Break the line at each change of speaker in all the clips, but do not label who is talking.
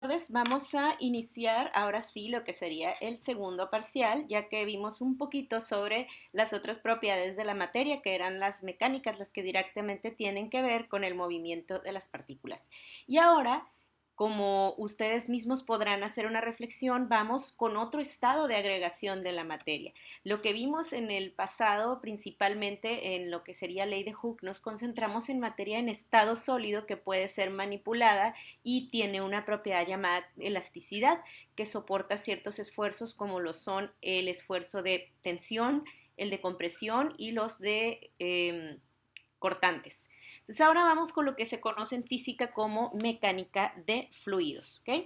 Entonces vamos a iniciar ahora sí lo que sería el segundo parcial, ya que vimos un poquito sobre las otras propiedades de la materia, que eran las mecánicas, las que directamente tienen que ver con el movimiento de las partículas. Y ahora, como ustedes mismos podrán hacer una reflexión, vamos con otro estado de agregación de la materia. Lo que vimos en el pasado, principalmente en lo que sería ley de Hooke, nos concentramos en materia en estado sólido que puede ser manipulada y tiene una propiedad llamada elasticidad que soporta ciertos esfuerzos como lo son el esfuerzo de tensión, el de compresión y los de cortantes. Entonces ahora vamos con lo que se conoce en física como mecánica de fluidos, ¿ok?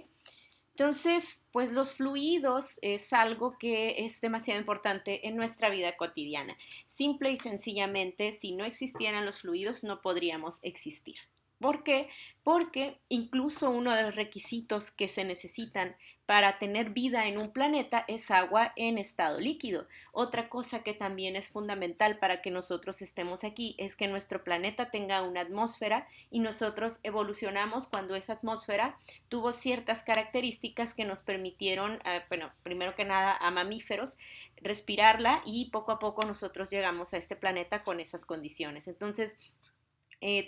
Entonces, pues los fluidos es algo que es demasiado importante en nuestra vida cotidiana. Simple y sencillamente, si no existieran los fluidos, no podríamos existir. ¿Por qué? Porque incluso uno de los requisitos que se necesitan para tener vida en un planeta es agua en estado líquido. Otra cosa que también es fundamental para que nosotros estemos aquí es que nuestro planeta tenga una atmósfera y nosotros evolucionamos cuando esa atmósfera tuvo ciertas características que nos permitieron, bueno, primero que nada a mamíferos, respirarla y poco a poco nosotros llegamos a este planeta con esas condiciones. Entonces,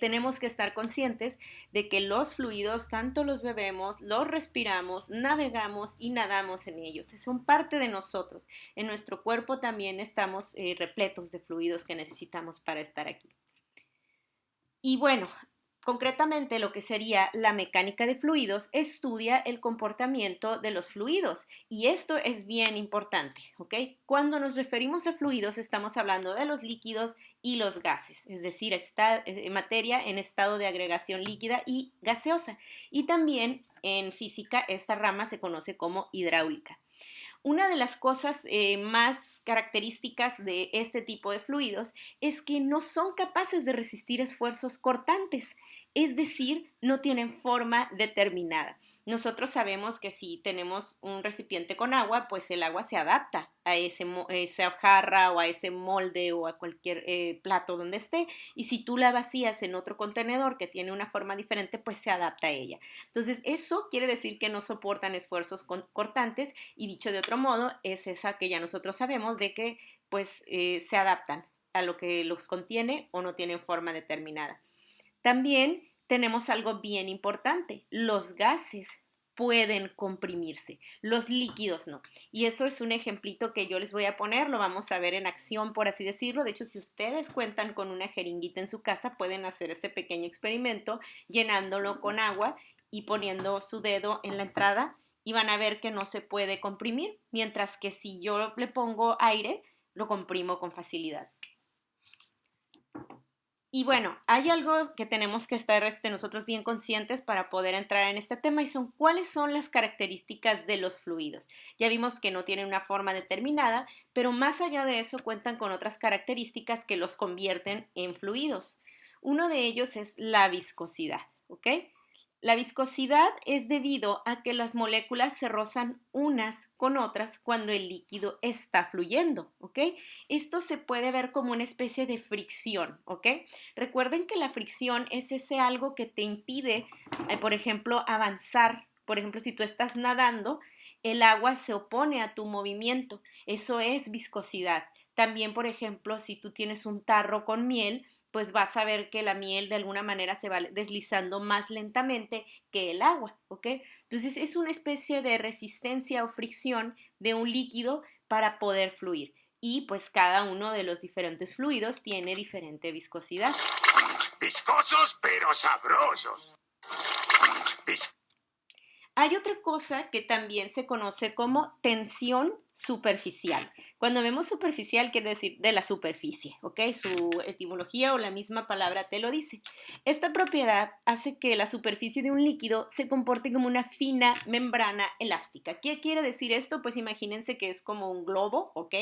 tenemos que estar conscientes de que los fluidos tanto los bebemos, los respiramos, navegamos y nadamos en ellos. Son parte de nosotros. En nuestro cuerpo también estamos repletos de fluidos que necesitamos para estar aquí. Y bueno, concretamente lo que sería la mecánica de fluidos estudia el comportamiento de los fluidos y esto es bien importante, ¿ok? Cuando nos referimos a fluidos estamos hablando de los líquidos y los gases, es decir, materia en estado de agregación líquida y gaseosa. Y también en física esta rama se conoce como hidráulica. Una de las cosas más características de este tipo de fluidos es que no son capaces de resistir esfuerzos cortantes, es decir, no tienen forma determinada. Nosotros sabemos que si tenemos un recipiente con agua, pues el agua se adapta a esa jarra o a ese molde o a cualquier plato donde esté, y si tú la vacías en otro contenedor que tiene una forma diferente, pues se adapta a ella. Entonces, eso quiere decir que no soportan esfuerzos cortantes y dicho de otro modo, es esa que ya nosotros sabemos de que pues se adaptan a lo que los contiene o no tienen forma determinada. También tenemos algo bien importante, los gases pueden comprimirse, los líquidos no. Y eso es un ejemplito que yo les voy a poner, lo vamos a ver en acción, por así decirlo. De hecho, si ustedes cuentan con una jeringuita en su casa, pueden hacer ese pequeño experimento llenándolo con agua y poniendo su dedo en la entrada y van a ver que no se puede comprimir, mientras que si yo le pongo aire, lo comprimo con facilidad. Y bueno, hay algo que tenemos que estar nosotros bien conscientes para poder entrar en este tema y son cuáles son las características de los fluidos. Ya vimos que no tienen una forma determinada, pero más allá de eso cuentan con otras características que los convierten en fluidos. Uno de ellos es la viscosidad, ¿ok? La viscosidad es debido a que las moléculas se rozan unas con otras cuando el líquido está fluyendo, ¿ok? Esto se puede ver como una especie de fricción, ¿ok? Recuerden que la fricción es ese algo que te impide, por ejemplo, avanzar. Por ejemplo, si tú estás nadando, el agua se opone a tu movimiento. Eso es viscosidad. También, por ejemplo, si tú tienes un tarro con miel, pues vas a ver que la miel de alguna manera se va deslizando más lentamente que el agua, ¿ok? Entonces es una especie de resistencia o fricción de un líquido para poder fluir. Y pues cada uno de los diferentes fluidos tiene diferente viscosidad.
Viscosos pero sabrosos.
Hay otra cosa que también se conoce como tensión superficial. Cuando vemos superficial quiere decir de la superficie, ¿ok? Su etimología o la misma palabra te lo dice. Esta propiedad hace que la superficie de un líquido se comporte como una fina membrana elástica. ¿Qué quiere decir esto? Pues imagínense que es como un globo, ¿ok?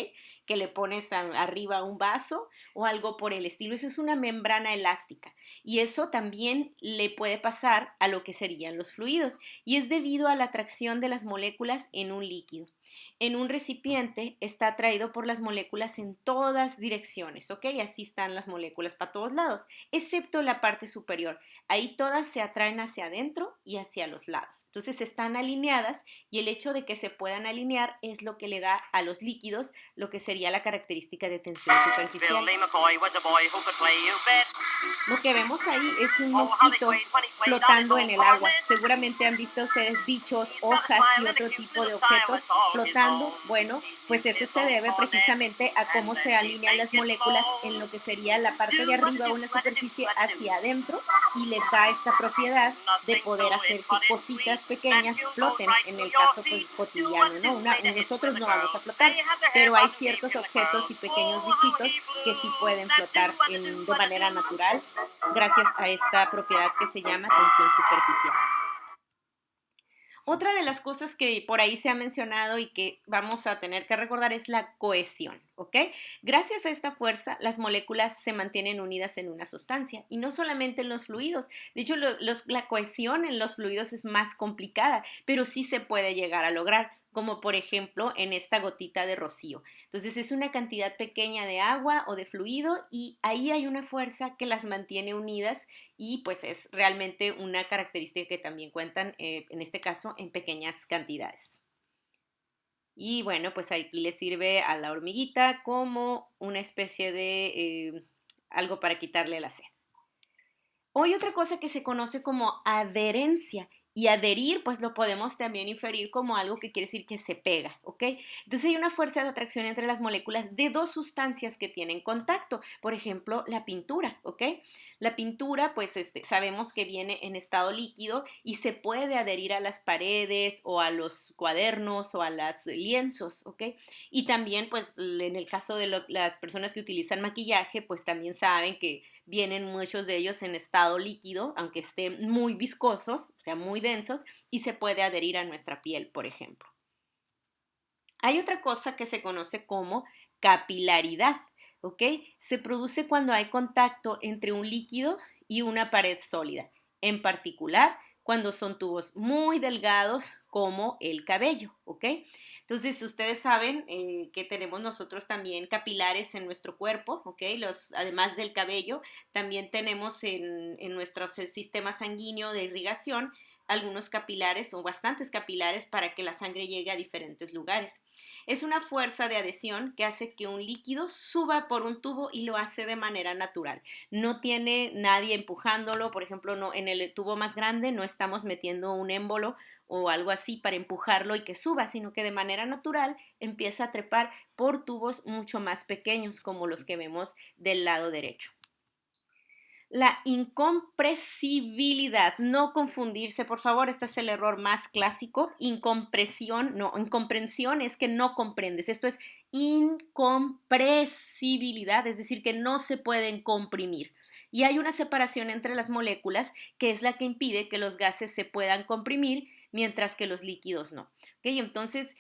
Que le pones arriba un vaso o algo por el estilo. Eso es una membrana elástica. Y eso también le puede pasar a lo que serían los fluidos y es debido a la atracción de las moléculas en un líquido. En un recipiente está atraído por las moléculas en todas direcciones, ¿ok? Así están las moléculas para todos lados, excepto la parte superior. Ahí todas se atraen hacia adentro y hacia los lados. Entonces están alineadas y el hecho de que se puedan alinear es lo que le da a los líquidos lo que sería la característica de tensión superficial. Lo que vemos ahí es un mosquito flotando en el agua. Seguramente han visto ustedes bichos, hojas y otro tipo de objetos flotando. Bueno, pues eso se debe precisamente a cómo se alinean las moléculas en lo que sería la parte de arriba o en la superficie hacia adentro y les da esta propiedad de poder hacer que cositas pequeñas floten en el caso pues, cotidiano, ¿no? Nosotros no vamos a flotar, pero hay ciertos objetos y pequeños bichitos que sí pueden flotar de manera natural gracias a esta propiedad que se llama tensión superficial. Otra de las cosas que por ahí se ha mencionado y que vamos a tener que recordar es la cohesión, ¿ok? Gracias a esta fuerza, las moléculas se mantienen unidas en una sustancia y no solamente en los fluidos. De hecho, la cohesión en los fluidos es más complicada, pero sí se puede llegar a lograr, como por ejemplo en esta gotita de rocío. Entonces es una cantidad pequeña de agua o de fluido y ahí hay una fuerza que las mantiene unidas y pues es realmente una característica que también cuentan en este caso en pequeñas cantidades. Y bueno, pues aquí le sirve a la hormiguita como una especie de algo para quitarle la sed. Hay otra cosa que se conoce como adherencia. Y adherir, pues lo podemos también inferir como algo que quiere decir que se pega, ¿ok? Entonces hay una fuerza de atracción entre las moléculas de dos sustancias que tienen contacto. Por ejemplo, la pintura, ¿ok? La pintura, pues sabemos que viene en estado líquido y se puede adherir a las paredes o a los cuadernos o a los lienzos, ¿ok? Y también, pues en el caso de las personas que utilizan maquillaje, pues también saben que vienen muchos de ellos en estado líquido, aunque estén muy viscosos, o sea, muy densos, y se puede adherir a nuestra piel, por ejemplo. Hay otra cosa que se conoce como capilaridad, ¿ok? Se produce cuando hay contacto entre un líquido y una pared sólida, en particular cuando son tubos muy delgados como el cabello, ¿ok? Entonces, ustedes saben que tenemos nosotros también capilares en nuestro cuerpo, ¿ok? Además del cabello, también tenemos en nuestro sistema sanguíneo de irrigación algunos capilares o bastantes capilares para que la sangre llegue a diferentes lugares. Es una fuerza de adhesión que hace que un líquido suba por un tubo y lo hace de manera natural. No tiene nadie empujándolo, por ejemplo, no, en el tubo más grande no estamos metiendo un émbolo o algo así para empujarlo y que suba, sino que de manera natural empieza a trepar por tubos mucho más pequeños como los que vemos del lado derecho. La incompresibilidad, no confundirse, por favor, este es el error más clásico. Incompresión, no, incomprensión es que no comprendes. Esto es incompresibilidad, es decir, que no se pueden comprimir. Y hay una separación entre las moléculas que es la que impide que los gases se puedan comprimir mientras que los líquidos no. ¿Okay? Entonces,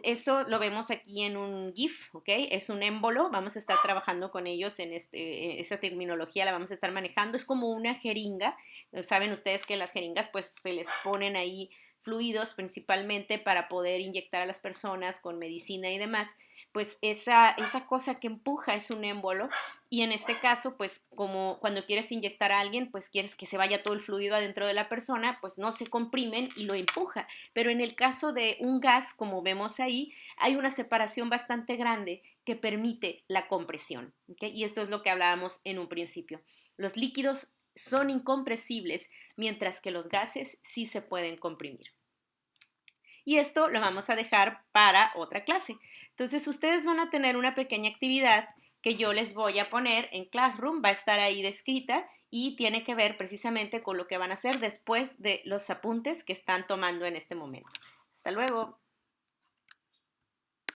eso lo vemos aquí en un GIF, ¿ok? Es un émbolo, vamos a estar trabajando con ellos en esa terminología, la vamos a estar manejando, es como una jeringa, saben ustedes que las jeringas pues se les ponen ahí fluidos principalmente para poder inyectar a las personas con medicina y demás, pues esa cosa que empuja es un émbolo y en este caso pues como cuando quieres inyectar a alguien pues quieres que se vaya todo el fluido adentro de la persona, pues no se comprimen y lo empuja, pero en el caso de un gas como vemos ahí hay una separación bastante grande que permite la compresión, ¿okay? Y esto es lo que hablábamos en un principio. Los líquidos son incompresibles mientras que los gases sí se pueden comprimir. Y esto lo vamos a dejar para otra clase. Entonces, ustedes van a tener una pequeña actividad que yo les voy a poner en Classroom, va a estar ahí descrita y tiene que ver precisamente con lo que van a hacer después de los apuntes que están tomando en este momento. Hasta luego.